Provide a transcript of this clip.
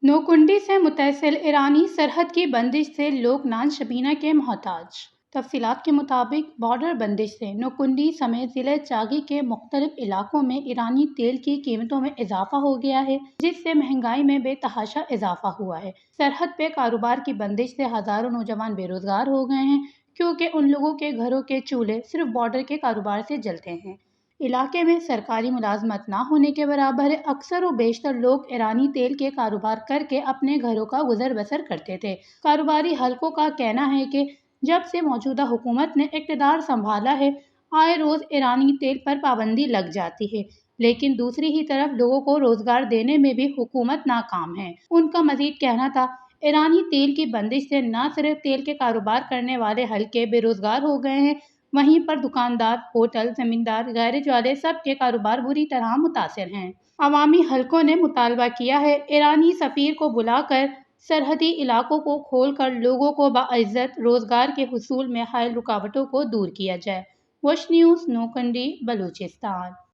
نوکنڈی سے متصل ایرانی سرحد کی بندش سے لوکنان شبینہ کے محتاج۔ تفصیلات کے مطابق بارڈر بندش سے نوکنڈی سمیت ضلع چاگی کے مختلف علاقوں میں ایرانی تیل کی قیمتوں میں اضافہ ہو گیا ہے، جس سے مہنگائی میں بے تحاشا اضافہ ہوا ہے۔ سرحد پہ کاروبار کی بندش سے ہزاروں نوجوان بے روزگار ہو گئے ہیں، کیونکہ ان لوگوں کے گھروں کے چولہے صرف بارڈر کے کاروبار سے جلتے ہیں۔ علاقے میں سرکاری ملازمت نہ ہونے کے برابر اکثر و بیشتر لوگ ایرانی تیل کے کاروبار کر کے اپنے گھروں کا گزر بسر کرتے تھے۔ کاروباری حلقوں کا کہنا ہے کہ جب سے موجودہ حکومت نے اقتدار سنبھالا ہے، آئے روز ایرانی تیل پر پابندی لگ جاتی ہے، لیکن دوسری ہی طرف لوگوں کو روزگار دینے میں بھی حکومت ناکام ہے۔ ان کا مزید کہنا تھا، ایرانی تیل کی بندش سے نہ صرف تیل کے کاروبار کرنے والے حلقے بے روزگار ہو گئے ہیں، وہیں پر دکاندار، ہوٹل، زمیندار، گیراج والے سب کے کاروبار بری طرح متاثر ہیں۔ عوامی حلقوں نے مطالبہ کیا ہے، ایرانی سفیر کو بلا کر سرحدی علاقوں کو کھول کر لوگوں کو باعزت روزگار کے حصول میں حائل رکاوٹوں کو دور کیا جائے۔ وش نیوز، نوکنڈی، بلوچستان۔